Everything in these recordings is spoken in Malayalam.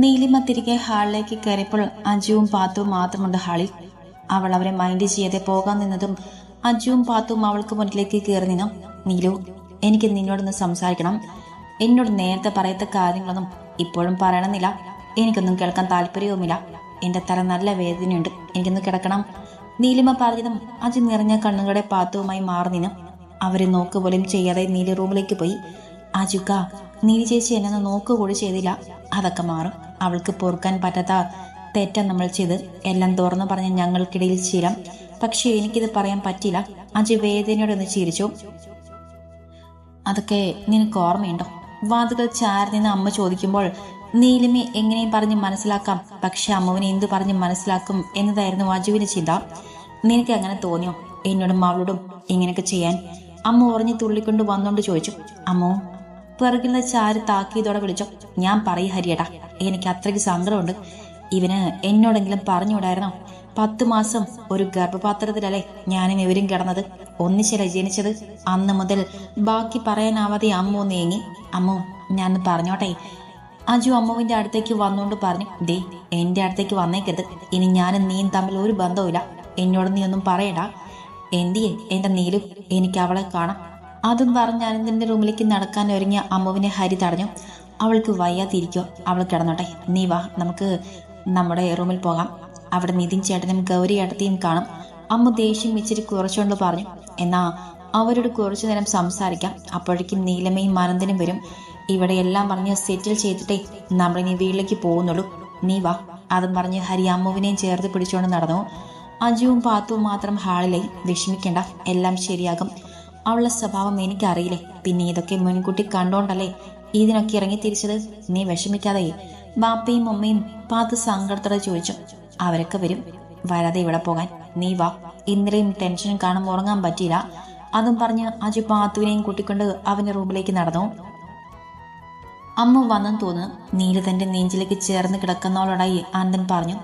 നീലിമ തിരികെ ഹാളിലേക്ക് കയറിയപ്പോൾ അജുവും പാത്തുവും മാത്രമുണ്ട് ഹാളിൽ. അവൾ അവരെ മൈൻഡ് ചെയ്യാതെ പോകാൻ നിന്നതും അജുവും പാത്തുവും അവൾക്ക് മുന്നിലേക്ക് കയറി നിന്നു. നീലു, എനിക്ക് നിന്നോടൊന്ന് സംസാരിക്കണം. എന്നോട് നേരത്തെ പറയാത്ത കാര്യങ്ങളൊന്നും ഇപ്പോഴും പറയണമെന്നില്ല. എനിക്കൊന്നും കേൾക്കാൻ താല്പര്യവുമില്ല. എന്റെ തല നല്ല വേദനയുണ്ട്. എനിക്കൊന്ന് കിടക്കണം. നീലിമ പറഞ്ഞതും അജു നിറഞ്ഞ കണ്ണുകളുടെ പാത്തുവുമായി മാറി നിന്നു. അവരെ നോക്കുപോലും ചെയ്യാതെ നീലി റൂമിലേക്ക് പോയി. അജുക്ക, നീലി ചേച്ചി എന്നെ നോക്കുകൂടി ചെയ്തില്ല. അതൊക്കെ മാറും. അവൾക്ക് പൊറുക്കാൻ പറ്റാത്ത തെറ്റാ നമ്മൾ ചെയ്ത്. എല്ലാം തുറന്നു പറഞ്ഞ ഞങ്ങൾക്കിടയിൽ ശീലം. പക്ഷെ എനിക്കിത് പറയാൻ പറ്റില്ല. അജു വേദനയോടെ ഒന്ന് ചിരിച്ചു. അതൊക്കെ നിനക്ക് ഓർമ്മയുണ്ടോ? വാതുകൾ ചാരി നിന്ന് അമ്മ ചോദിക്കുമ്പോൾ നീലിമയെ എങ്ങനെയും പറഞ്ഞ് മനസ്സിലാക്കാം, പക്ഷെ അമ്മുവിനെ എന്തു പറഞ്ഞ് മനസ്സിലാക്കും എന്നതായിരുന്നു അജുവിന്റെ ചിന്ത. നിനക്ക് അങ്ങനെ തോന്നിയോ എന്നോടും അവളോടും ഇങ്ങനെയൊക്കെ ചെയ്യാൻ? അമ്മ ഉറഞ്ഞു തുള്ളിക്കൊണ്ട് വന്നോണ്ട് ചോദിച്ചു. അമ്മോ പിറകിൽ ചാരി താക്കിയതോടെ വിളിച്ചോ. ഞാൻ പറയും ഹരിയേട്ടാ, എനിക്ക് അത്രയ്ക്ക് സങ്കടമുണ്ട്. ഇവന് എന്നോടെങ്കിലും പറഞ്ഞുകൂടായിരുന്നോ? 10 മാസം ഒരു ഗർഭപാത്രത്തിലല്ലേ ഞാനും ഇവരും കിടന്നത്. ഒന്നിച്ചല്ലേ ജനിച്ചത്. അന്ന് മുതൽ ബാക്കി പറയാനാവാതെ അമ്മു നീങ്ങി. അമ്മു, ഞാൻ പറഞ്ഞോട്ടെ. അജു അമ്മുവിന്റെ അടുത്തേക്ക് വന്നുകൊണ്ട് പറഞ്ഞു. ദേ, എന്റെ അടുത്തേക്ക് വന്നേക്കരുത്. ഇനി ഞാനും നീയും തമ്മിൽ ഒരു ബന്ധവുമില്ല. എന്നോട് നീ ഒന്നും പറയണ്ട. എന്തിയെ എന്റെ നീലു, എനിക്ക് അവളെ കാണാം. അതും പറഞ്ഞ് അനന്തന്റെ റൂമിലേക്ക് നടക്കാൻ ഒരുങ്ങിയ അമ്മുവിനെ ഹരി തടഞ്ഞു. അവൾക്ക് വയ്യാതിരിക്കോ, അവൾ കിടന്നോട്ടെ. നീ വാ, നമുക്ക് നമ്മുടെ റൂമിൽ പോകാം. അവിടെ നിതിൻ ചേട്ടനും ഗൗരി ഏട്ടത്തെയും കാണും. അമ്മു ദേഷ്യം ഇച്ചിരി കുറച്ചുകൊണ്ട് പറഞ്ഞു. എന്നാ അവരോട് കുറച്ചു നേരം സംസാരിക്കാം. അപ്പോഴേക്കും നീലമ്മയും ആനന്ദനും വരും. ഇവിടെ എല്ലാം പറഞ്ഞ് സെറ്റിൽ ചെയ്തിട്ടേ നമ്മളിനി വീട്ടിലേക്ക് പോകുന്നുള്ളൂ. നീ വാ. അതും പറഞ്ഞ് ഹരി അമ്മുവിനെയും ചേർത്ത് പിടിച്ചുകൊണ്ട് നടന്നു. അജുവും പാത്തുവും മാത്രം ഹാളിലായി. വിഷമിക്കേണ്ട, എല്ലാം ശരിയാകും. അവളുടെ സ്വഭാവം എനിക്കറിയില്ലേ. പിന്നെ ഇതൊക്കെ മുൻകൂട്ടി കണ്ടോണ്ടല്ലേ ഇതിനൊക്കെ ഇറങ്ങി തിരിച്ചത്. നീ വിഷമിക്കാതെ. ബാപ്പയും ഉമ്മയും പാത്തു സങ്കടത്തോടെ ചോദിച്ചു. അവരൊക്കെ വരും. വരാതെ ഇവിടെ പോകാൻ. നീ വാ. ഇന്നലെയും ടെൻഷനും കാണുമ്പോൾ ഉറങ്ങാൻ പറ്റിയില്ല. അതും പറഞ്ഞ് അജു പാത്തുവിനെയും കൂട്ടിക്കൊണ്ട് അവന്റെ റൂമിലേക്ക് നടന്നു. അമ്മ വന്നെന്ന് തോന്നുന്നു. നീല തന്റെ നെഞ്ചിലേക്ക് ചേർന്ന് കിടക്കുന്നവളോടായി ആനന്ദൻ പറഞ്ഞു.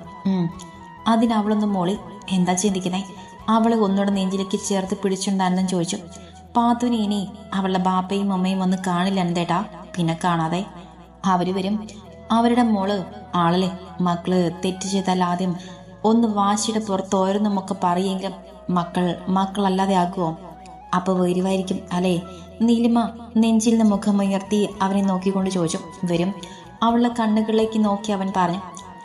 അതിനവളൊന്നും മോളി. എന്താ ചിന്തിക്കുന്നേ? അവളെ ഒന്നുകൂടെ നെഞ്ചിലേക്ക് ചേർത്ത് പിടിച്ചുകൊണ്ട് ആനന്ദൻ ചോദിച്ചു. പാത്തുവിനെ ഇനി അവളുടെ ബാപ്പയും അമ്മയും ഒന്ന് കാണില്ല എന്തേട്ടാ. പിന്നെ കാണാതെ അവര് വരും. അവരുടെ മോള് ആളല്ലേ. മക്കള് തെറ്റ് ചെയ്താൽ ആദ്യം ഒന്ന് വാശിയുടെ പുറത്ത് ഓരോന്നുമൊക്കെ പറയെങ്കിലും മക്കളല്ലാതെ ആകുമോ? അപ്പൊ വരുവായിരിക്കും അല്ലേ? നീലിമ നെഞ്ചിൽ നിന്ന് മുഖമുയർത്തി അവനെ നോക്കിക്കൊണ്ട് ചോദിച്ചു. വരും. അവളുടെ കണ്ണുകളിലേക്ക് നോക്കി അവൻ പറഞ്ഞു.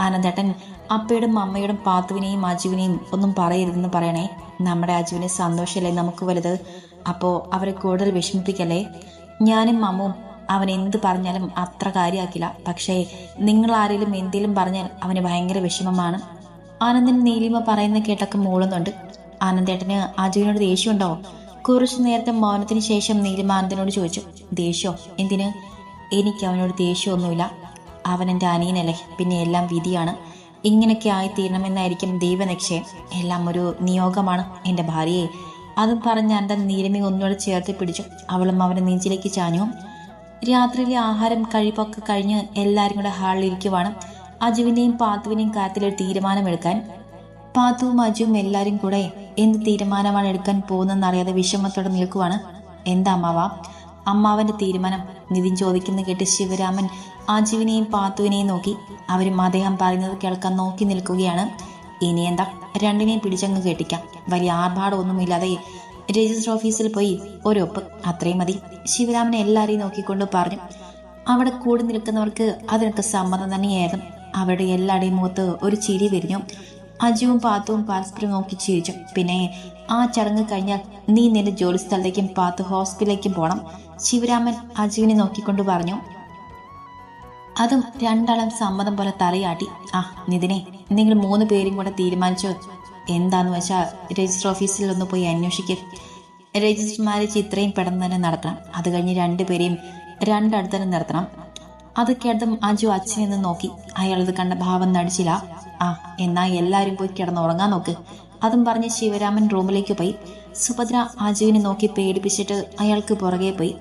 ആനന്ദേട്ടൻ അപ്പയോടും അമ്മയോടും പാത്തുവിനെയും അജുവിനെയും ഒന്നും പറയരുതെന്ന് പറയണേ. നമ്മുടെ അജുവിന് സന്തോഷമല്ലേ നമുക്ക് വലുത്. അപ്പോ അവരെ കൂടുതൽ വിഷമിപ്പിക്കല്ലേ. ഞാനും അമ്മുവും അവൻ എന്ത് പറഞ്ഞാലും അത്ര കാര്യമാക്കില്ല. പക്ഷേ നിങ്ങൾ ആരെങ്കിലും എന്തെങ്കിലും പറഞ്ഞാൽ അവന് ഭയങ്കര വിഷമമാണ്. ആനന്ദൻ നീലിമ പറയുന്ന കേട്ടൊക്കെ മൂളുന്നുണ്ട്. ആനന്ദേട്ടന് അജുവിനോട് ദേഷ്യമുണ്ടോ? കുറച്ചു നേരത്തെ മൗനത്തിന് ശേഷം നീലിമ ആനന്ദനോട് ചോദിച്ചു. ദേഷ്യോ? എന്തിന്? എനിക്ക് അവനോട് ദേഷ്യമൊന്നുമില്ല. അവൻ എൻ്റെ അനിയനല്ലേ. പിന്നെ എല്ലാം വിധിയാണ്. ഇങ്ങനെയൊക്കെ ആയിത്തീരണമെന്നായിരിക്കും ദൈവനിശ്ചയം. എല്ലാം ഒരു നിയോഗമാണ് എൻ്റെ ഭാര്യയെ. അതും പറഞ്ഞ് ആനന്ദൻ നീലിമയെ ഒന്നുകൂടെ ചേർത്ത് പിടിച്ചു. അവളും അവനെ നെഞ്ചിലേക്ക് ചാഞ്ഞു. രാത്രിയിലെ ആഹാരം കഴിപ്പൊക്കെ കഴിഞ്ഞ് എല്ലാവരും കൂടെ ഹാളിൽ ഇരിക്കുവാണ്. അജുവിന്റെയും പാത്തുവിന്റെയും കാര്യത്തിൽ ഒരു തീരുമാനമെടുക്കാൻ. പാത്തുവും അജുവും എല്ലാവരും കൂടെ എന്ത് തീരുമാനമാണ് എടുക്കാൻ പോകുന്നതെന്നറിയാതെ വിഷമത്തോടെ നിൽക്കുവാണ്. എന്താ അമ്മാവ? അമ്മാവന്റെ തീരുമാനം നിതിൻ ചോദിക്കുന്ന കേട്ട് ശിവരാമൻ അജുവിനെയും പാത്തുവിനെയും നോക്കി. അവരും അദ്ദേഹം പറയുന്നത് കേൾക്കാൻ നോക്കി നിൽക്കുകയാണ്. ഇനി എന്താ, രണ്ടിനെയും പിടിച്ചങ്ങ് കെട്ടിക്കാം. വലിയ ആർഭാടമൊന്നുമില്ലാതെ രജിസ്റ്റർ ഓഫീസിൽ പോയി ഒരൊപ്പ്, അത്രയും മതി. ശിവരാമൻ എല്ലാവരെയും നോക്കിക്കൊണ്ട് പറഞ്ഞു. അവിടെ കൂടി നിൽക്കുന്നവർക്ക് അതിനൊക്കെ സമ്മതം തന്നെയായിരുന്നു. അവരുടെ എല്ലാവരുടെയും മുഖത്ത് ഒരു ചിരി വിരിഞ്ഞു. അജുവും പാത്തുവും പരസ്പരം നോക്കി ചിരിച്ചു. പിന്നെ ആ ചടങ്ങ് കഴിഞ്ഞാൽ നീ നിന്റെ ജോലി സ്ഥലത്തേക്കും പാത്തു ഹോസ്പിറ്റലിലേക്കും പോകണം. ശിവരാമൻ അജുവിനെ നോക്കിക്കൊണ്ട് പറഞ്ഞു. അതും രണ്ടാളും സമ്മതം പോലെ തലയാട്ടി. നിതിനെ, നിങ്ങൾ 3 പേരും കൂടെ തീരുമാനിച്ചു. എന്താന്ന് വെച്ചാൽ രജിസ്റ്റർ ഓഫീസിൽ ഒന്ന് പോയി അന്വേഷിക്കും. രജിസ്റ്റർ മാരേജ് ഇത്രയും പെട്ടെന്ന് തന്നെ നടക്കണം. അത് കഴിഞ്ഞ് 2 പേരെയും രണ്ടടുത്ത് തന്നെ നിർത്തണം. അത് കേട്ടതും അജു അച്ഛനെന്ന് നോക്കി. അയാളത് കണ്ട ഭാവം നടിച്ചില്ല. എന്നാ എല്ലാവരും പോയി കിടന്നുറങ്ങാൻ നോക്ക്. അതും പറഞ്ഞ് ശിവരാമൻ റൂമിലേക്ക് പോയി. സുഭദ്ര അജുവിനെ നോക്കി പേടിപ്പിച്ചിട്ട് അയാൾക്ക് പുറകെ പോയി.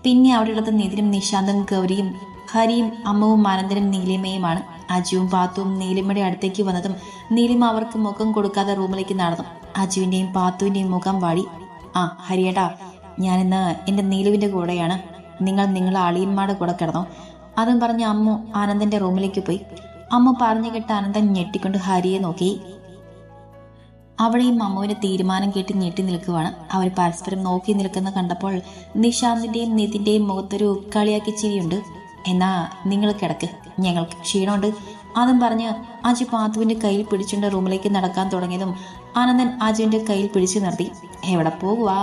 പിന്നെ അവിടെയുള്ളത് നിതിനും നിശാന്തും ഗൗരിയും ഹരിയും അമ്മവും ആനന്ദനും നീലിമയുമാണ്. അജുവും പാത്തുവും നീലിമയുടെ അടുത്തേക്ക് വന്നതും നീലിമ അവർക്ക് മുഖം കൊടുക്കാതെ റൂമിലേക്ക് നടന്നു. അജുവിന്റെയും പാത്തുവിന്റെയും മുഖം വാടി. ഹരിയേട്ടാ, ഞാനിന്ന് എൻ്റെ നീലുവിൻ്റെ കൂടെയാണ്. നിങ്ങൾ നിങ്ങളെ അളിയന്മാരുടെ കൂടെ കിടന്നോ. അതും പറഞ്ഞ് അമ്മു ആനന്ദന്റെ റൂമിലേക്ക് പോയി. അമ്മ പറഞ്ഞു കേട്ട് ആനന്ദൻ ഞെട്ടിക്കൊണ്ട് ഹരിയെ നോക്കി. അവിടെയും അമ്മുവിന്റെ തീരുമാനം കേട്ട് ഞെട്ടി നിൽക്കുവാണ്. അവർ പരസ്പരം നോക്കി നിൽക്കുന്ന കണ്ടപ്പോൾ നിശാന്തിന്റെയും നിതിന്റെയും മുഖത്തൊരു കളിയാക്കി ചിരിയുണ്ട്. എന്നാ നിങ്ങൾ കിടക്ക്, ഞങ്ങൾക്ക് ക്ഷീണമുണ്ട്. അതും പറഞ്ഞ് അജു പാത്തുവിന്റെ കയ്യിൽ പിടിച്ചുകൊണ്ട് റൂമിലേക്ക് നടക്കാൻ തുടങ്ങിയതും ആനന്ദൻ അജുവിന്റെ കയ്യിൽ പിടിച്ചു നിർത്തി. എവിടെ പോകുവാ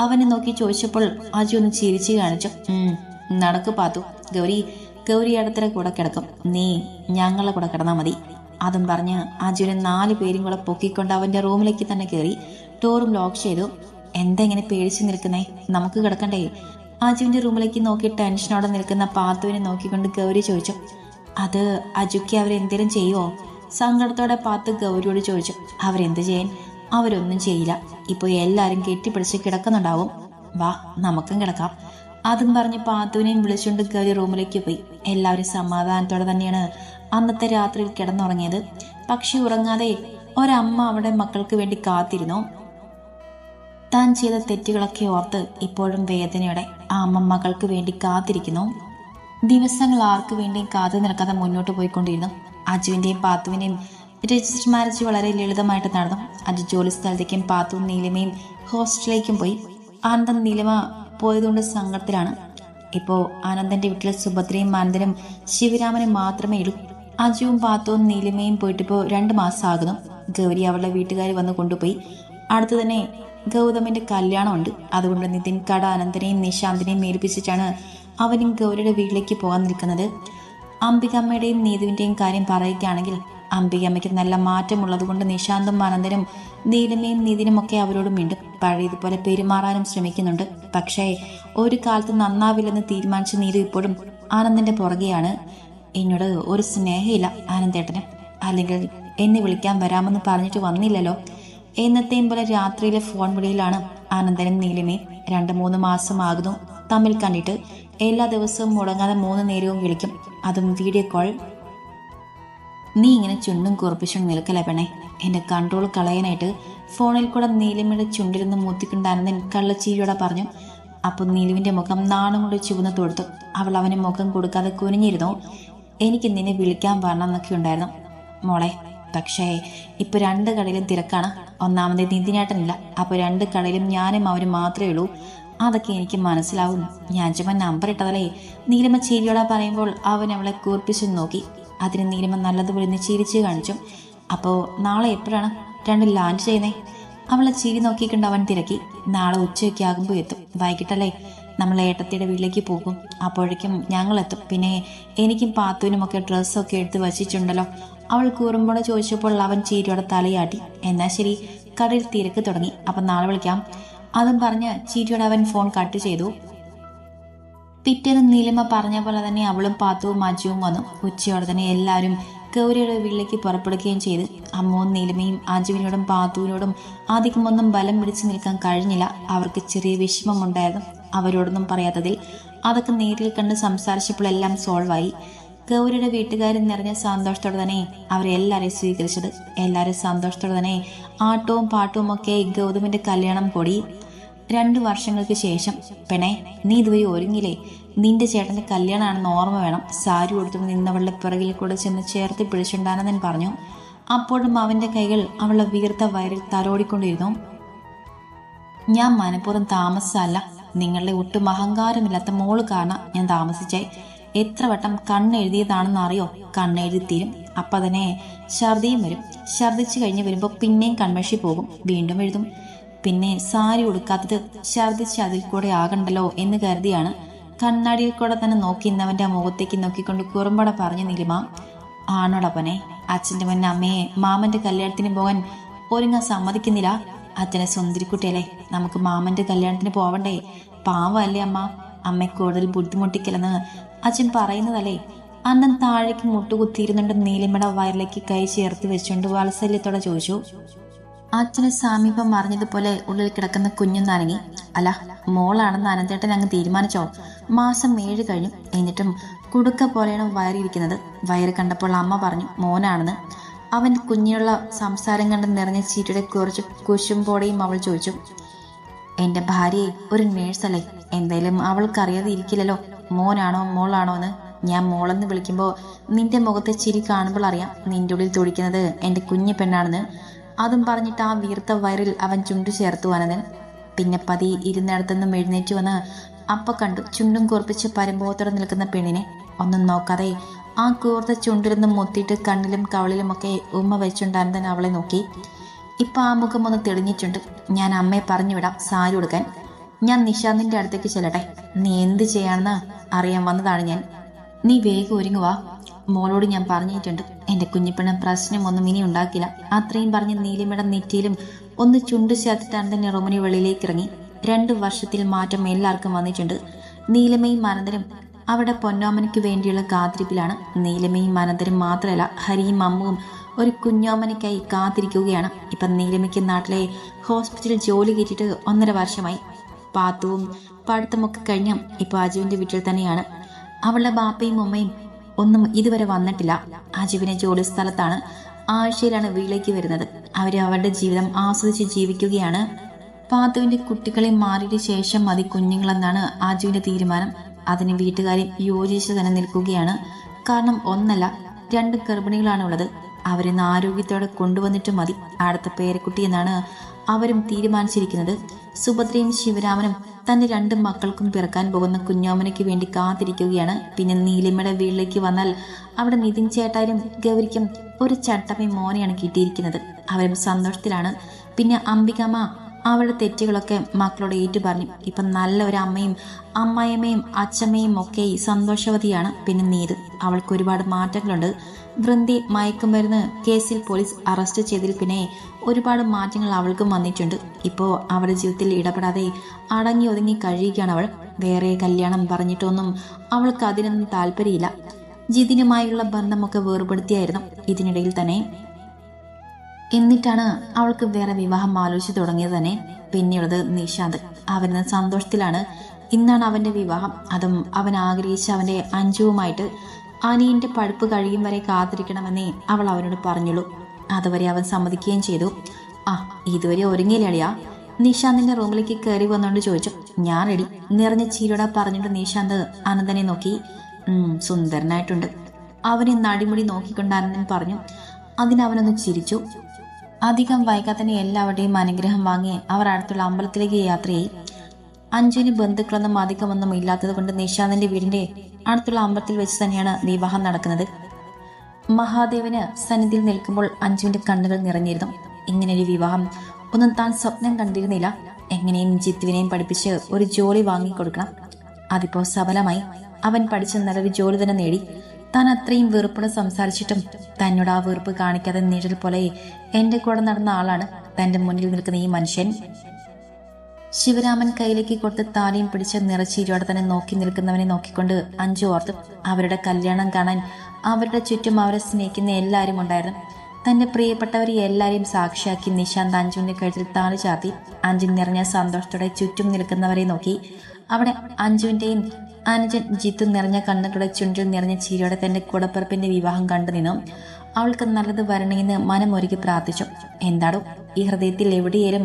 അവനെ നോക്കി ചോദിച്ചപ്പോൾ അജു ഒന്ന് ചിരിച്ചു കാണിച്ചു. നടക്ക് പാത്തു, ഗൗരി അടുത്തര കൂടെ കിടക്കും, നീ ഞങ്ങളെ കൂടെ കിടന്നാൽ മതി. അതും പറഞ്ഞ് അജുവിനെ 4 പേരും കൂടെ പൊക്കിക്കൊണ്ട് അവന്റെ റൂമിലേക്ക് തന്നെ കയറി ഡോറും ലോക്ക് ചെയ്തു. എന്തെങ്ങനെ പേടിച്ചു നിൽക്കുന്നേ, നമുക്ക് കിടക്കണ്ടേ? അജുവിന്റെ റൂമിലേക്ക് നോക്കി ടെൻഷനോടെ നിൽക്കുന്ന പാത്തുവിനെ നോക്കിക്കൊണ്ട് ഗൗരി ചോദിച്ചു. അത് അജുക്ക് അവരെന്തേലും ചെയ്യുമോ? സങ്കടത്തോടെ പാത്തു ഗൗരിയോട് ചോദിച്ചു. അവരെന്ത് ചെയ്യാൻ? അവരൊന്നും ചെയ്യില്ല. ഇപ്പോൾ എല്ലാവരും കെട്ടിപ്പിടിച്ച് കിടക്കുന്നുണ്ടാവും. വാ, നമുക്കും കിടക്കാം. അതും പറഞ്ഞ് പാത്തുവിനെയും വിളിച്ചുകൊണ്ട് ഗൗരി റൂമിലേക്ക് പോയി. എല്ലാവരും സമാധാനത്തോടെ തന്നെയാണ് അന്നത്തെ രാത്രിയിൽ കിടന്നുറങ്ങിയത്. പക്ഷെ ഉറങ്ങാതെ ഒരമ്മ അവിടെ മക്കൾക്ക് വേണ്ടി കാത്തിരുന്നു. താൻ ചെയ്ത തെറ്റുകളൊക്കെ ഓർത്ത് ഇപ്പോഴും വേദനയോടെ ആ അമ്മ മകൾക്ക് വേണ്ടി കാത്തിരിക്കുന്നു. ദിവസങ്ങൾ ആർക്കു വേണ്ടിയും കാത്തു നിൽക്കാതെ മുന്നോട്ട് പോയിക്കൊണ്ടിരുന്നു. അജുവിന്റെയും പാത്തുവിന്റെയും രജിസ്റ്റർ മാരേജ് വളരെ ലളിതമായിട്ട് നടന്നു. അജു ജോലി സ്ഥലത്തേക്കും പാത്തുവും നീലിമയും ഹോസ്റ്റലിലേക്കും പോയി. ആനന്ദൻ നീലിമ പോയതുകൊണ്ട് സങ്കടത്തിലാണ്. ഇപ്പോ ആനന്ദന്റെ വീട്ടിൽ സുഭദ്രയും ആനന്ദനും ശിവരാമനും മാത്രമേ ഉള്ളൂ. അജുവും പാത്തുവും നീലിമയും പോയിട്ടിപ്പോ 2 മാസം ആകുന്നു. ഗൗരി അവളുടെ വീട്ടുകാർ വന്ന് കൊണ്ടുപോയി. അടുത്തു തന്നെ ഗൗതമിന്റെ കല്യാണമുണ്ട്. അതുകൊണ്ട് നിതിൻ കട അനന്തനെയും നിശാന്തിനെയും ഏൽപ്പിച്ചിട്ടാണ് അവനും ഗൗരിയുടെ വീട്ടിലേക്ക് പോകാൻ നിൽക്കുന്നത്. അംബികമ്മയുടെയും നീതുവിന്റെയും കാര്യം പറയുകയാണെങ്കിൽ അംബികമ്മയ്ക്ക് നല്ല മാറ്റമുള്ളത് കൊണ്ട് നിശാന്തും അനന്തനും നീലിമയും നീതിനും ഒക്കെ അവരോട് മിണ്ടും പഴയതുപോലെ പെരുമാറാനും ശ്രമിക്കുന്നുണ്ട്. പക്ഷേ ഒരു കാലത്ത് നന്നാവില്ലെന്ന് തീരുമാനിച്ച നീതു ഇപ്പോഴും ആനന്ദന്റെ പുറകെയാണ്. എന്നോട് ഒരു സ്നേഹമില്ല ആനന്ദേട്ടന്, അല്ലെങ്കിൽ എന്നെ വിളിക്കാൻ വരാമെന്ന് പറഞ്ഞിട്ട് വന്നില്ലല്ലോ. എന്നത്തെയും പോലെ രാത്രിയിലെ ഫോൺ വിളിയിലാണ് ആനന്ദനും നീലിമയും. 2-3 മാസം ആകുന്നു തമ്മിൽ കണ്ടിട്ട്. എല്ലാ ദിവസവും മുടങ്ങാതെ 3 നേരവും വിളിക്കും, അതും വീഡിയോ കോൾ. നീ ഇങ്ങനെ ചുണ്ടും കുറിപ്പിച്ചുകൊണ്ട് നിൽക്കല പെണ്ണെ, എന്റെ കൺട്രോൾ കളയാനായിട്ട് ഫോണിൽ കൂടെ നീലിമയുടെ ചുണ്ടിരുന്ന് മൂത്തിക്കൊണ്ട് ആനന്ദൻ കള്ളച്ചീരിയോടെ പറഞ്ഞു. അപ്പോൾ നീലുവിന്റെ മുഖം നാണം കൊണ്ട് ചുവന്ന് തൊടുത്തു. അവൾ അവന് മുഖം കൊടുക്കാതെ കുനിഞ്ഞിരുന്നു. എനിക്ക് നിന്നെ വിളിക്കാൻ വരണമെന്നൊക്കെ ഉണ്ടായിരുന്നു മോളെ, പക്ഷേ ഇപ്പൊ 2 കടയിലും തിരക്കാണ്. ഒന്നാമത് നിതിനേട്ടനില്ല, അപ്പൊ 2 കടയിലും ഞാനും അവരും മാത്രമേ ഉള്ളൂ. അതൊക്കെ എനിക്ക് മനസ്സിലാവും. ഞാൻ ചുമ്മാ നമ്പർ ഇട്ടതല്ലേ. നീലിമ ചിരിയോടെ പറയുമ്പോൾ അവൻ അവളെ കൂർപ്പിച്ചു നോക്കി. അതിന് നീലിമ നല്ലതുപോലെ ചിരിച്ചു കാണിച്ചു. അപ്പോ നാളെ എപ്പോഴാണ് 2 ലാൻഡ് ചെയ്യുന്നേ? അവളെ ചിരി നോക്കിക്കൊണ്ട് അവൻ തിരക്കി. നാളെ ഉച്ചയൊക്കെ ആകുമ്പോൾ എത്തും. വൈകിട്ടല്ലേ നമ്മൾ ഏട്ടത്തിയുടെ വീട്ടിലേക്ക് പോകും. അപ്പോഴേക്കും ഞങ്ങൾ എത്തും. പിന്നെ എനിക്കും പാത്തുവിനുമൊക്കെ ഡ്രസ്സൊക്കെ എടുത്ത് വച്ചിട്ടുണ്ടല്ലോ. അവൾ കൂറുമ്പോടെ ചോദിച്ചപ്പോൾ അവൻ ചീരിയോടെ തലയാട്ടി. എന്നാ ശരി, കടയിൽ തിരക്ക് തുടങ്ങി, അപ്പം നാളെ വിളിക്കാം. അതും പറഞ്ഞ് ചീരിയോടെ അവൻ ഫോൺ കട്ട് ചെയ്തു. പിറ്റേന്ന് നീലിമ പറഞ്ഞ പോലെ തന്നെ അവളും പാത്തുവും അജുവും വന്നു. ഉച്ചയോടെ തന്നെ എല്ലാവരും ഗൗരിയുടെ വീട്ടിലേക്ക് പുറപ്പെടുകയും ചെയ്തു. അമ്മുവും നീലിമയും അജുവിനോടും പാത്തുവിനോടും അധികമൊന്നും ബലം പിടിച്ചു നിൽക്കാൻ കഴിഞ്ഞില്ല. അവർക്ക് ചെറിയ വിഷമമുണ്ടായിരുന്നു അവരോടൊന്നും പറയാത്തതിൽ. അതൊക്കെ നേരിൽ കണ്ട് സംസാരിച്ചപ്പോൾ എല്ലാം സോൾവായി. ഗൗരിയുടെ വീട്ടുകാരും നിറഞ്ഞ സന്തോഷത്തോടെ തന്നെ അവരെല്ലാവരെയും സ്വീകരിച്ചത്. എല്ലാവരും സന്തോഷത്തോടെ തന്നെ ആട്ടവും പാട്ടവും ഒക്കെ ഗൗതമിന്റെ കല്യാണം കൂടി. 2 വർഷങ്ങൾക്ക് ശേഷം. പെണേ, നീ ഇതുവരെ ഒരുങ്ങില്ലേ? നിന്റെ ചേട്ടന്റെ കല്യാണമാണെന്ന് ഓർമ്മ വേണം. സാരി കൊടുത്തു നിന്നവളുടെ പിറകിൽ കൂടെ ചെന്ന് ചേർത്ത് പിടിച്ചുണ്ടാണെന്ന് പറഞ്ഞു. അപ്പോഴും അവന്റെ കൈകൾ അവളുടെ വീർത്ത വയറിൽ തലോടിക്കൊണ്ടിരുന്നു. ഞാൻ മനഃപൂർവ്വം താമസമല്ല, നിങ്ങളുടെ ഒട്ടും അഹങ്കാരമില്ലാത്ത മോള് കാരണം ഞാൻ താമസിച്ചേ. എത്ര വട്ടം കണ്ണെഴുതിയതാണെന്ന് അറിയോ? കണ്ണെഴുതി തീരും, അപ്പം തന്നെ ഛർദിയും വരും. ഛർദിച്ചു കഴിഞ്ഞ് വരുമ്പോൾ പിന്നെയും കൺമഷി പോകും, വീണ്ടും എഴുതും. പിന്നെ സാരി ഉടുക്കാത്തത് ഛർദിച്ച് അതിൽ കൂടെ ആകണ്ടല്ലോ എന്ന് കരുതിയാണ്. കണ്ണാടിയിൽ കൂടെ തന്നെ നോക്കി ഇന്നവന്റെ മുഖത്തേക്ക് നോക്കിക്കൊണ്ട് കുറുമ്പട പറഞ്ഞു നീലിമ. ആണോടപ്പനെ, അച്ഛൻ്റെ മുന്നേ അമ്മയെ മാമന്റെ കല്യാണത്തിന് പോകാൻ ഒരുങ്ങാൻ സമ്മതിക്കുന്നില്ല. അച്ഛനെ സുന്ദരിക്കുട്ടിയല്ലേ, നമുക്ക് മാമന്റെ കല്യാണത്തിന് പോവണ്ടേ? പാവല്ലേ അമ്മ, അമ്മയെ കൂടുതൽ ബുദ്ധിമുട്ടിക്കലെന്ന് അച്ഛൻ പറയുന്നതല്ലേ? അന്നൻ താഴേക്ക് മുട്ടുകുത്തിയിരുന്നുണ്ട് നീലിമയുടെ വയറിലേക്ക് കൈ ചേർത്ത് വെച്ചുകൊണ്ട് വാത്സല്യത്തോടെ ചോദിച്ചു. അച്ഛനെ സമീപം മറിഞ്ഞതുപോലെ ഉള്ളിൽ കിടക്കുന്ന കുഞ്ഞൊന്നനങ്ങി. അല്ല, മോളാണെന്ന് അനന്തേട്ടൻ അങ്ങ് തീരുമാനിച്ചോ? മാസം 7 കഴിഞ്ഞു, എന്നിട്ടും കുടുക്ക പോലെയാണ് വയറിയിരിക്കുന്നത്. വയറ് കണ്ടപ്പോൾ അമ്മ പറഞ്ഞു മോനാണെന്ന്. അവൻ കുഞ്ഞിനുള്ള സംസാരം കണ്ട് നിറഞ്ഞ ചീറ്റയുടെ കുറച്ച് കുശുമ്പോടെയും അവൾ ചോദിച്ചു. എന്റെ ഭാര്യയെ ഒരു നേഴ്സല്ലേ, എന്തായാലും അവൾക്കറിയാതെ ഇരിക്കില്ലല്ലോ മോനാണോ മോളാണോ എന്ന്. ഞാൻ മോളെന്ന് വിളിക്കുമ്പോൾ നിന്റെ മുഖത്തെ ചിരി കാണുമ്പോൾ അറിയാം നിന്റെ ഉള്ളിൽ തുടിക്കുന്നത് എൻ്റെ കുഞ്ഞു പെണ്ണാണെന്ന്. അതും പറഞ്ഞിട്ട് ആ വീർത്ത വയറിൽ അവൻ ചുണ്ടു ചേർത്തു അനന്തൻ. പിന്നെ പതി ഇരുന്നിടത്തുനിന്നും എഴുന്നേറ്റ് വന്ന് അപ്പ കണ്ടു ചുണ്ടും കൂർപ്പിച്ച് പരമ്പോത്തോടെ നിൽക്കുന്ന പെണ്ണിനെ. ഒന്നും നോക്കാതെ ആ കൂർത്ത ചുണ്ടിലൊന്നും മുത്തിയിട്ട് കണ്ണിലും കവളിലുമൊക്കെ ഉമ്മ വെച്ചുകൊണ്ട് അനന്തൻ അവളെ നോക്കി. ഇപ്പം ആ മുഖം ഒന്ന് തെളിഞ്ഞിട്ടുണ്ട്. ഞാൻ അമ്മയെ പറഞ്ഞു വിടാം സാരി കൊടുക്കാൻ. ഞാൻ നിശാന്തിൻ്റെ അടുത്തേക്ക് ചെല്ലട്ടെ. നീ എന്ത് ചെയ്യാണെന്ന് അറിയാൻ വന്നതാണ് ഞാൻ. നീ വേഗം ഒരുങ്ങുവാ. മോളോട് ഞാൻ പറഞ്ഞിട്ടുണ്ട് എൻ്റെ കുഞ്ഞിപ്പെണ്ണ പ്രശ്നമൊന്നും ഇനി ഉണ്ടാക്കില്ല. അത്രയും പറഞ്ഞ് നീലിമയുടെ നെറ്റിയിലും ഒന്ന് ചുണ്ടു ചേർത്തിട്ടാണ് തന്നെ റൂമിന് വെളിയിലേക്ക് ഇറങ്ങി. 2 വർഷത്തിൽ മാറ്റം എല്ലാവർക്കും വന്നിട്ടുണ്ട്. നീലിമയും അനന്തരും അവിടെ പൊന്നോമനയ്ക്ക് വേണ്ടിയുള്ള കാത്തിരിപ്പിലാണ്. നീലിമയും അനന്തരും മാത്രമല്ല, ഹരിയും അമ്മുവും ഒരു കുഞ്ഞോമനയ്ക്കായി കാത്തിരിക്കുകയാണ്. ഇപ്പം നീലിമയ്ക്ക് നാട്ടിലെ ഹോസ്പിറ്റലിൽ ജോലി കിട്ടിയിട്ട് 1.5 വർഷമായി. പാത്തുവും പഠിത്തമൊക്കെ കഴിഞ്ഞ് ഇപ്പോൾ അജുവിൻ്റെ വീട്ടിൽ തന്നെയാണ്. അവളുടെ ബാപ്പയും ഉമ്മയും ഒന്നും ഇതുവരെ വന്നിട്ടില്ല. അജുവിനെ ജോലി സ്ഥലത്താണ്. ആഴ്ചയിലാണ് വീട്ടിലേക്ക് വരുന്നത്. അവർ അവരുടെ ജീവിതം ആസ്വദിച്ച് ജീവിക്കുകയാണ്. പാത്തുവിൻ്റെ കുട്ടികളെ മാറിയ ശേഷം മതി കുഞ്ഞുങ്ങളെന്നാണ് അജുവിൻ്റെ തീരുമാനം. അതിന് വീട്ടുകാരെ യോജിച്ച് തന്നെ നിൽക്കുകയാണ്. കാരണം 1 അല്ല 2 ഗർഭിണികളാണുള്ളത്. അവരിന്ന് ആരോഗ്യത്തോടെ കൊണ്ടുവന്നിട്ട് മതി അടുത്ത പേരക്കുട്ടി എന്നാണ് അവരും തീരുമാനിച്ചിരിക്കുന്നത്. സുഭദ്രയും ശിവരാമനും തന്റെ 2 മക്കൾക്കും പിറക്കാൻ പോകുന്ന കുഞ്ഞോമനയ്ക്ക് വേണ്ടി കാത്തിരിക്കുകയാണ്. പിന്നെ നീലിമയുടെ വീട്ടിലേക്ക് വന്നാൽ അവിടെ നിതിൻ ചേട്ടായും ഗൗരിക്കും ഒരു ചട്ടമി മോനെയാണ് കിട്ടിയിരിക്കുന്നത്. അവരും സന്തോഷത്തിലാണ്. പിന്നെ അംബികമ്മ അവളുടെ തെറ്റുകളൊക്കെ മക്കളോട് ഏറ്റുപറഞ്ഞു. ഇപ്പം നല്ല ഒരു അമ്മയും അമ്മായിയമ്മയും അച്ഛമ്മയും ഒക്കെ സന്തോഷവതിയാണ്. പിന്നെ നീത്, അവൾക്ക് ഒരുപാട് മാറ്റങ്ങളുണ്ട്. വൃന്ദി മയക്കുമരുന്ന് കേസിൽ പോലീസ് അറസ്റ്റ് ചെയ്തതിൽ പിന്നെ ഒരുപാട് മാറ്റങ്ങൾ അവൾക്കും വന്നിട്ടുണ്ട്. ഇപ്പോൾ അവളുടെ ജീവിതത്തിൽ ഇടപെടാതെ അടങ്ങി ഒതുങ്ങി കഴിയുകയാണ് അവൾ. വേറെ കല്യാണം പറഞ്ഞിട്ടൊന്നും അവൾക്ക് അതിനൊന്നും താല്പര്യമില്ല. ജിതിനുമായുള്ള ബന്ധമൊക്കെ വേർപെടുത്തിയായിരുന്നു ഇതിനിടയിൽ തന്നെ. എന്നിട്ടാണ് അവൾക്ക് വേറെ വിവാഹം ആലോചിച്ച് തുടങ്ങിയത് തന്നെ. പിന്നെയുള്ളത് നിശാന്ത്. അവന് സന്തോഷത്തിലാണ്. ഇന്നാണ് അവൻ്റെ വിവാഹം. അതും അവൻ ആഗ്രഹിച്ച അവൻ്റെ അഞ്ജുവുമായിട്ട്. അനിയൻ്റെ പഠിപ്പ് കഴിയും വരെ കാത്തിരിക്കണമെന്നേ അവൾ അവനോട് പറഞ്ഞുള്ളൂ. അതുവരെ അവൻ സമ്മതിക്കുകയും ചെയ്തു. ഇതുവരെ ഒരുങ്ങിയില്ലളിയാ. നിശാന്തിന്റെ റൂമിലേക്ക് കയറി വന്നുകൊണ്ട് ചോദിച്ചു. ഞാൻ റെഡി. നിറഞ്ഞ ചീരോടെ പറഞ്ഞിട്ട് നിശാന്ത് അനന്തനെ നോക്കി. സുന്ദരനായിട്ടുണ്ട്. അവനെ നടിമുടി നോക്കിക്കൊണ്ട് അനന്തൻ പറഞ്ഞു. അതിനവനൊന്ന് ചിരിച്ചു. അധികം വൈകാതെ തന്നെ എല്ലാവരുടെയും അനുഗ്രഹം വാങ്ങി അവർ അടുത്തുള്ള അമ്പലത്തിലേക്ക് യാത്രയായി. അഞ്ജുവിന് ബന്ധുക്കളൊന്നും അധികമൊന്നും ഇല്ലാത്തത് കൊണ്ട് നിശാന്തിന്റെ വീടിന്റെ അടുത്തുള്ള അമ്പലത്തിൽ വെച്ച് തന്നെയാണ് വിവാഹം നടക്കുന്നത്. മഹാദേവന് സന്നിധിയിൽ നിൽക്കുമ്പോൾ അഞ്ജുവിന്റെ കണ്ണുകൾ നിറഞ്ഞിരുന്നു. ഇങ്ങനൊരു വിവാഹം ഒന്നും താൻ സ്വപ്നം കണ്ടിരുന്നില്ല. എങ്ങനെയും ജിത്തുവിനെയും പഠിപ്പിച്ച് ഒരു ജോലി വാങ്ങിക്കൊടുക്കണം. അതിപ്പോ സഫലമായി. അവൻ പഠിച്ച നല്ലൊരു ജോലി തന്നെ നേടി. താൻ അത്രയും വെറുപ്പോടെ സംസാരിച്ചിട്ടും തന്നോട് ആ വെറുപ്പ് കാണിക്കാതെ നിഴൽ പോലെ എന്റെ കൂടെ നടന്ന ആളാണ് തന്റെ മുന്നിൽ നിൽക്കുന്ന ഈ മനുഷ്യൻ. ശിവരാമൻ കയ്യിലേക്ക് കൊടുത്ത് താലിയും പിടിച്ച് നിറച്ചിരിയോടെ തന്നെ നോക്കി നിൽക്കുന്നവനെ നോക്കിക്കൊണ്ട് അഞ്ജു ഓർത്തു. അവരുടെ കല്യാണം കാണാൻ അവരുടെ ചുറ്റും അവരെ സ്നേഹിക്കുന്ന എല്ലാവരും ഉണ്ടായിരുന്നു. തന്റെ പ്രിയപ്പെട്ടവരെ എല്ലാവരെയും സാക്ഷിയാക്കി നിശാന്ത് അഞ്ജുവിന്റെ കഴുത്തിൽ താലി ചാർത്തി. അഞ്ജു നിറഞ്ഞ സന്തോഷത്തോടെ ചുറ്റും നിൽക്കുന്നവരെ നോക്കി. അവിടെ അഞ്ജുവിന്റെയും അനുജൻ ജിത്തു നിറഞ്ഞ കണ്ണുകളുടെ ചുണ്ടിൽ നിറഞ്ഞ ചിരിയോടെ തന്റെ കൂടപ്പിറപ്പിന്റെ വിവാഹം കണ്ടു നിന്നു. അവൾക്ക് നല്ലത് വരണമെന്ന് മനമൊരുക്കി പ്രാർത്ഥിച്ചു. എന്താടോ ഈ ഹൃദയത്തിൽ എവിടെയേലും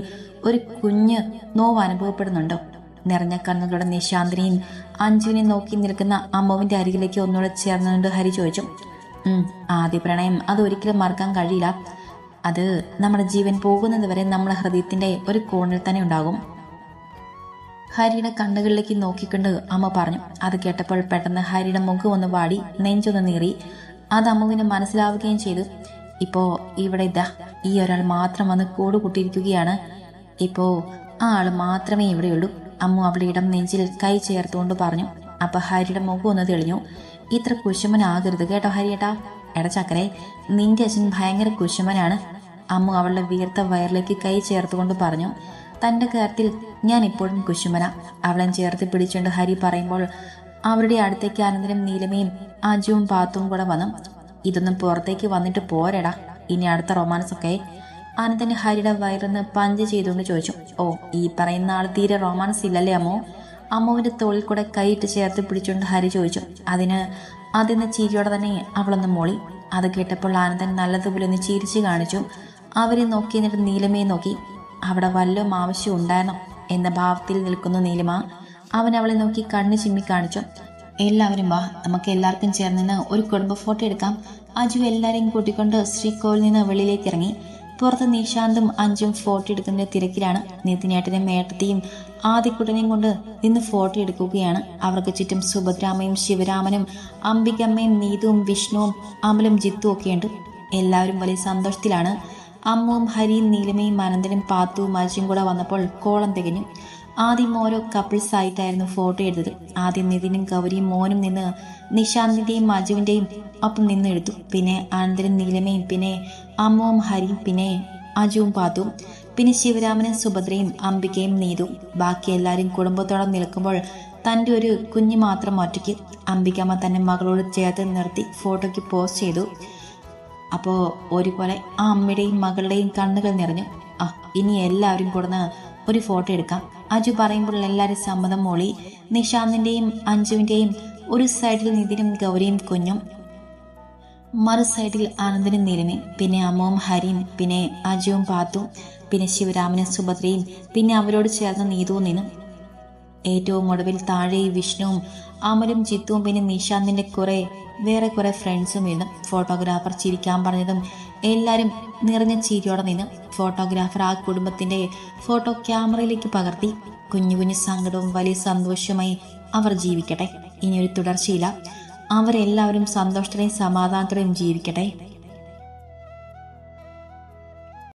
ഒരു കുഞ്ഞ് നോവ് അനുഭവപ്പെടുന്നുണ്ടോ? നിറഞ്ഞ കണ്ണുകളുടെ നിശാന്തിനെയും അഞ്ജുവിനെയും നോക്കി നിൽക്കുന്ന അമ്മുവിന്റെ അരികിലേക്ക് ഒന്നുകൂടെ ചേർന്നുകൊണ്ട് ഹരി ചോദിച്ചു. ആദ്യ പ്രണയം അതൊരിക്കലും മറക്കാൻ കഴിയില്ല. അത് നമ്മുടെ ജീവൻ പോകുന്നത് വരെ നമ്മുടെ ഹൃദയത്തിന്റെ ഒരു കോണിൽ തന്നെ ഉണ്ടാകും. ഹരിയുടെ കണ്ണുകളിലേക്ക് നോക്കിക്കൊണ്ട് അമ്മ പറഞ്ഞു. അത് കേട്ടപ്പോൾ പെട്ടെന്ന് ഹരിയുടെ മുഖം ഒന്ന് വാടി, നെഞ്ചൊന്ന് നീറി. അത് അമ്മുവിന് മനസ്സിലാവുകയും ചെയ്തു. ഇപ്പോ ഇവിടെ ഇതാ ഈ ഒരാൾ മാത്രം വന്ന് കൂടുകൂട്ടിയിരിക്കുകയാണ്. ഇപ്പോ ആ ആള് മാത്രമേ ഇവിടെയുള്ളൂ. അമ്മു അവളുടെ ഇടം നെഞ്ചിൽ കൈ ചേർത്തുകൊണ്ട് പറഞ്ഞു. അപ്പൊ ഹരിയുടെ മുഖം ഒന്ന് തെളിഞ്ഞു. ഇത്ര കുശുമനാകരുത് കേട്ടോ ഹരിയേട്ടാ. എടച്ചക്കരെ, നിന്റെ അച്ഛൻ ഭയങ്കര കുശുമനാണ്. അമ്മു അവളുടെ വീർത്ത വയറിലേക്ക് കൈ ചേർത്തുകൊണ്ട് പറഞ്ഞു. തൻ്റെ കാര്യത്തിൽ ഞാൻ ഇപ്പോഴും കുശുമന. അവളെ ചേർത്ത് പിടിച്ചുകൊണ്ട് ഹരി പറയുമ്പോൾ അവരുടെ അടുത്തേക്ക് അനന്തരം നീലമയും അജുവും പാത്തും കൂടെ വന്നു. ഇതൊന്നും പുറത്തേക്ക് വന്നിട്ട് പോരടാ, ഇനി അടുത്ത റൊമാൻസ് ഒക്കെ. അനന്തന് ഹരിയുടെ വയറിന്ന് പഞ്ച് ചെയ്തുകൊണ്ട് ചോദിച്ചു. ഓ, ഈ പറയുന്ന ആൾ തീരെ റൊമാൻസ് ഇല്ലല്ലേ അമ്മോ? അമ്മുവിന്റെ തോളിൽ കൂടെ കൈയിട്ട് ചേർത്ത് പിടിച്ചുകൊണ്ട് ഹരി ചോദിച്ചു. അതിന് ചിരിയോടെ തന്നെ അവളൊന്ന് മോളി. അത് കേട്ടപ്പോൾ ആനന്ദൻ നല്ലതുപോലെ ഒന്ന് ചിരിച്ചു കാണിച്ചു. അവരെ നോക്കി എന്നിട്ട് നീലമയെ നോക്കി. അവിടെ വല്ലതും ആവശ്യം ഉണ്ടായിരുന്നോ എന്ന ഭാവത്തിൽ നിൽക്കുന്ന നീലിമ. അവൻ അവളെ നോക്കി കണ്ണ് ചിമ്മി കാണിച്ചു. എല്ലാവരും വാ, നമുക്ക് എല്ലാവർക്കും ചേർന്ന് ഒരു കുടുംബ ഫോട്ടോ എടുക്കാം. അജു എല്ലാവരെയും കൂട്ടിക്കൊണ്ട് ശ്രീകോവിൽ നിന്ന് വെളിയിലേക്ക് ഇറങ്ങി. പുറത്ത് നിശാന്തും അഞ്ചും ഫോട്ടോ എടുക്കുന്ന തിരക്കിലാണ്. നിതിനേട്ടനും ഏട്ടത്തെയും ആദിക്കുട്ടനെയും കൊണ്ട് നിന്ന് ഫോട്ടോ എടുക്കുകയാണ്. അവർക്ക് ചുറ്റും സുഭദ്രാമയും ശിവരാമനും അംബികമ്മയും നീതുവും വിഷ്ണുവും അമലും ജിത്തുവും ഒക്കെയുണ്ട്. എല്ലാവരും വലിയ സന്തോഷത്തിലാണ്. അമ്മുവും ഹരിയും നീലിമയും അനന്തനും പാത്തുവും അജും കൂടെ വന്നപ്പോൾ കോളം തികഞ്ഞു. ആദ്യം ഓരോ കപ്പിൾസ് ആയിട്ടായിരുന്നു ഫോട്ടോ എടുത്തത്. ആദ്യം നിതിനും ഗൗരിയും മോനും നിന്ന് നിശാന്തിന്റെയും അജുവിന്റെയും ഒപ്പം നിന്ന് എടുത്തു. പിന്നെ അനന്തനും നീലിമയും, പിന്നെ അമ്മുവും ഹരിയും, പിന്നെ അജുവും പാത്തുവും, പിന്നെ ശിവരാമനും സുഭദ്രയും അംബികയും നീതുവും. ബാക്കി എല്ലാവരും കുടുംബത്തോടെ നിൽക്കുമ്പോൾ തൻ്റെ ഒരു കുഞ്ഞു മാത്രം ഒറ്റയ്ക്ക്. അംബികമ്മ തന്നെ മകളോട് ചേർത്ത് നിർത്തി ഫോട്ടോയ്ക്ക് പോസ്റ്റ് ചെയ്തു. അപ്പോൾ ഒരുപോലെ ആ അമ്മയുടെയും മകളുടെയും കണ്ണുകൾ നിറഞ്ഞു. ഇനി എല്ലാവരും കൂടുന്ന ഒരു ഫോട്ടോ എടുക്കാം. അജു പറയുമ്പോൾ എല്ലാവരും സമ്മതം മൂളി. നിശാന്തിന്റെയും അഞ്ജുവിന്റെയും ഒരു സൈഡിൽ നിതിനും ഗൗരിയും കുഞ്ഞും, മറു സൈഡിൽ ആനന്ദനും നീലിമയും, പിന്നെ അമ്മുവും ഹരിയും, പിന്നെ അജുവും പാത്തും, പിന്നെ ശിവരാമനും സുഭദ്രയും, പിന്നെ അവരോട് ചേർന്ന് നീതുവും നിന്നും. ഏറ്റവും ഒടുവിൽ താഴെ വിഷ്ണുവും അമലും ജിത്തുവും, പിന്നെ നിശാന്തിന്റെ വേറെ കുറെ ഫ്രണ്ട്സും ഇരുന്നു. ഫോട്ടോഗ്രാഫർ ചിരിക്കാൻ പറഞ്ഞതും എല്ലാവരും നിറഞ്ഞ ചിരിയോടെ നിന്ന് ഫോട്ടോഗ്രാഫർ ആ കുടുംബത്തിന്റെ ഫോട്ടോ ക്യാമറയിലേക്ക് പകർത്തി. കുഞ്ഞു കുഞ്ഞു സങ്കടവും വലിയ സന്തോഷവുമായി അവർ ജീവിക്കട്ടെ. ഇനിയൊരു തുടർച്ചയില്ല. അവരെല്ലാവരും സന്തോഷത്തോടെയും സമാധാനത്തോടെയും ജീവിക്കട്ടെ.